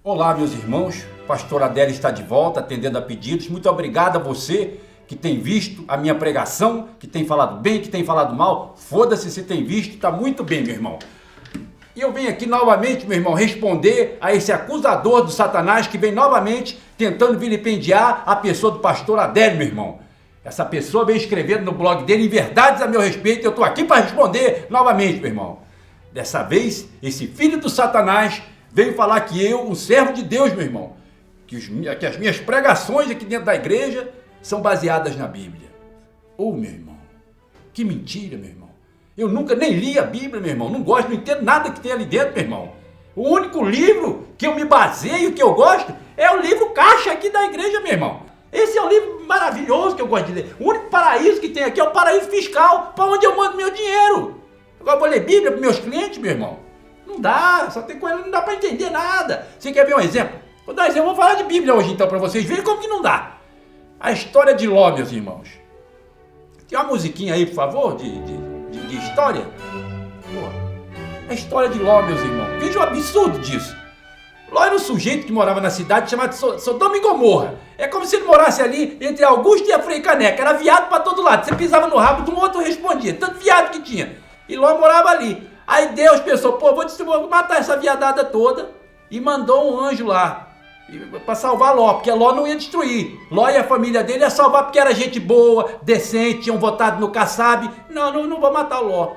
Olá, meus irmãos, pastor Adélio está de volta atendendo a pedidos. Muito obrigado a você que tem visto a minha pregação, que tem falado bem, que tem falado mal. Foda-se se tem visto, está muito bem, meu irmão. E eu venho aqui novamente, meu irmão, responder a esse acusador do Satanás que vem novamente tentando vilipendiar a pessoa do pastor Adélio, meu irmão. Essa pessoa vem escrevendo no blog dele inverdades a meu respeito e eu estou aqui para responder novamente, meu irmão. Dessa vez, esse filho do Satanás veio falar que eu, um servo de Deus, meu irmão, que as minhas pregações aqui dentro da igreja são baseadas na Bíblia. Meu irmão, que mentira, meu irmão. Eu nunca nem li a Bíblia, meu irmão. Não gosto, não entendo nada que tem ali dentro, meu irmão. O único livro que eu me baseio, que eu gosto, é o livro caixa aqui da igreja, meu irmão. Esse é um livro maravilhoso que eu gosto de ler. O único paraíso que tem aqui é o paraíso fiscal, para onde eu mando meu dinheiro. Agora eu vou ler Bíblia para meus clientes, meu irmão. Não dá, só tem coisa, não dá para entender nada. Você quer ver um exemplo? Vou dar um exemplo, vou falar de Bíblia hoje então para vocês verem como que não dá. A história de Ló, meus irmãos. Tem uma musiquinha aí, por favor, de história? A história de Ló, meus irmãos. Veja o absurdo disso. Ló era um sujeito que morava na cidade chamada Sodoma e Gomorra. É como se ele morasse ali entre Augusto e a Frei Caneca. Era viado para todo lado. Você pisava no rabo de um outro respondia. Tanto viado que tinha. E Ló morava ali. Aí Deus pensou, vou matar essa viadada toda. E mandou um anjo lá para salvar Ló, porque Ló não ia destruir. Ló e a família dele ia salvar porque era gente boa, decente, tinham votado no Kassab. Não vou matar o Ló.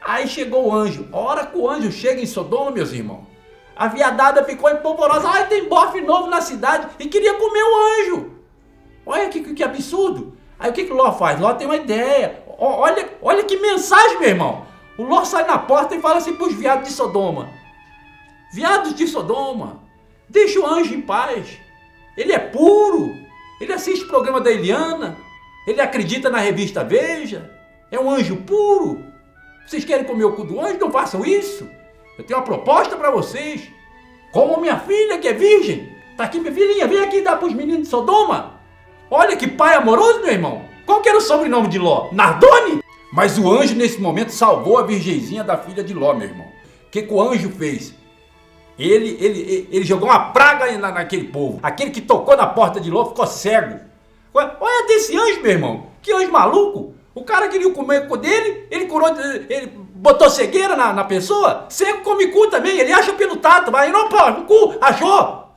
Aí chegou o anjo. A hora que o anjo chega em Sodoma, meus irmãos, a viadada ficou empolvorosa. Ai, tem bofe novo na cidade e queria comer o anjo. Olha que absurdo. Aí o que Ló faz? Ló tem uma ideia. Olha que mensagem, meu irmão. O Ló sai na porta e fala assim para os viados de Sodoma. Viados de Sodoma, deixa o anjo em paz. Ele é puro. Ele assiste o programa da Eliana. Ele acredita na revista Veja. É um anjo puro. Vocês querem comer o cu do anjo? Não façam isso. Eu tenho uma proposta para vocês. Como minha filha que é virgem. Tá aqui, minha filhinha, vem aqui dar para os meninos de Sodoma. Olha que pai amoroso, meu irmão. Qual que era o sobrenome de Ló? Nardone? Mas o anjo nesse momento salvou a virgenzinha da filha de Ló, meu irmão. O que o anjo fez? Ele jogou uma praga naquele povo. Aquele que tocou na porta de Ló ficou cego. Olha desse anjo, meu irmão. Que anjo maluco. O cara queria comer o cu dele, ele curou, ele botou cegueira na pessoa. Cego come cu também, ele acha pelo tato. Mas não, pô, o cu, achou.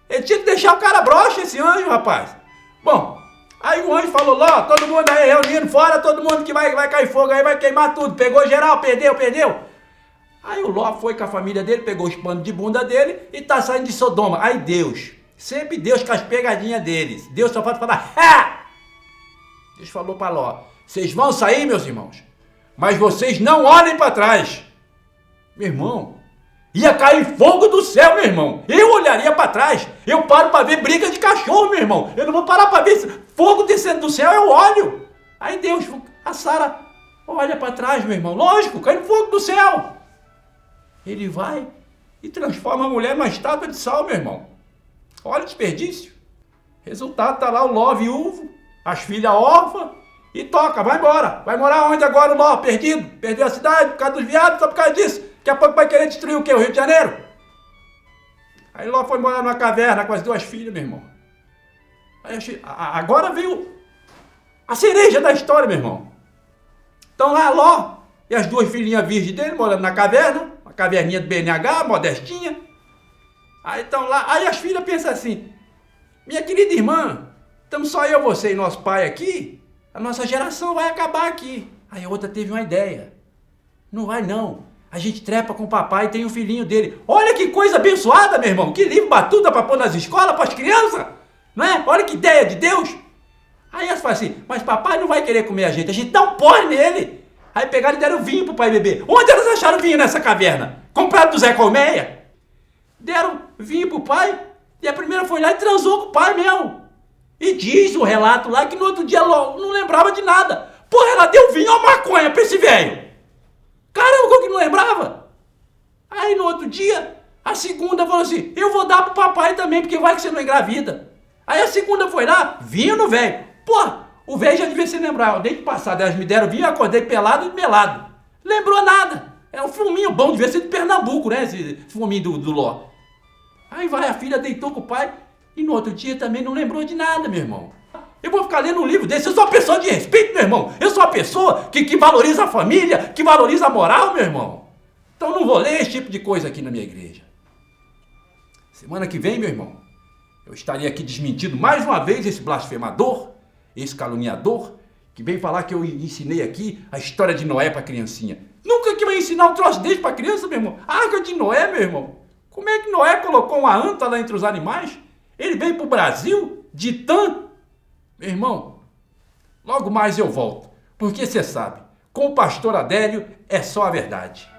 Ele tinha que deixar o cara broxa, esse anjo, rapaz. Bom, aí o anjo falou, Ló, todo mundo aí reunindo fora, todo mundo que vai cair fogo aí, vai queimar tudo. Pegou geral, perdeu. Aí o Ló foi com a família dele, pegou os panos de bunda dele e tá saindo de Sodoma. Aí Deus, sempre Deus com as pegadinhas deles. Deus só pode falar, Deus falou para Ló, vocês vão sair, meus irmãos, mas vocês não olhem para trás. Meu irmão, ia cair fogo do céu, meu irmão. Eu olharia para trás. Eu paro para ver briga de cachorro, meu irmão. Eu não vou parar para ver fogo descendo do céu, eu olho. Aí Deus, a Sara olha para trás, meu irmão. Lógico, caindo fogo do céu. Ele vai e transforma a mulher numa estátua de sal, meu irmão. Olha o desperdício. Resultado, tá lá o Ló viúvo, as filhas órfãs, e toca, vai embora. Vai morar onde agora o Ló? Perdido. Perdeu a cidade por causa dos viados, só por causa disso. Daqui a pouco vai querer destruir o quê? O Rio de Janeiro? Aí Ló foi morar numa caverna com as duas filhas, meu irmão. Aí agora veio a cereja da história, meu irmão. Então lá Ló e as duas filhinhas virgens dele morando na caverna, uma caverninha do BNH, modestinha. Aí estão lá, aí as filhas pensam assim, minha querida irmã, estamos só eu, você e nosso pai aqui, a nossa geração vai acabar aqui. Aí a outra teve uma ideia. Não vai não. A gente trepa com o papai e tem um filhinho dele. Olha que coisa abençoada, meu irmão. Que livro batuta para pôr nas escolas, para as crianças. Não é? Olha que ideia de Deus. Aí elas falam assim, mas papai não vai querer comer a gente dá um porre nele. Aí pegaram e deram vinho pro pai beber. Onde elas acharam vinho nessa caverna? Comprado do Zé Colmeia? Deram vinho pro pai e a primeira foi lá e transou com o pai mesmo. E diz o relato lá que no outro dia ela não lembrava de nada. Porra, ela deu vinho ou maconha pra esse velho. Caramba, como que não lembrava? Aí no outro dia, a segunda falou assim, eu vou dar pro papai também, porque vai que você não engravida. Aí a segunda foi lá, vinho no velho. Porra, o velho já devia se lembrar. Desde passado, elas me deram vinho, eu acordei pelado e melado. Lembrou nada. É um fuminho bom, devia ser de Pernambuco, né? Esse fuminho do Ló. Aí vai, a filha deitou com o pai e no outro dia também não lembrou de nada, meu irmão. Eu vou ficar lendo um livro desse? Eu sou uma pessoa de respeito, meu irmão. Eu sou uma pessoa que valoriza a família, que valoriza a moral, meu irmão. Então não vou ler esse tipo de coisa aqui na minha igreja. Semana que vem, meu irmão, eu estarei aqui desmentindo mais uma vez esse blasfemador, esse caluniador, que vem falar que eu ensinei aqui a história de Noé para criancinha. Nunca que vai ensinar um troço desse para criança, meu irmão. A Arca de Noé, meu irmão. Como é que Noé colocou uma anta lá entre os animais? Ele veio para o Brasil, de Tã. Meu irmão, logo mais eu volto, porque você sabe, com o pastor Adélio é só a verdade.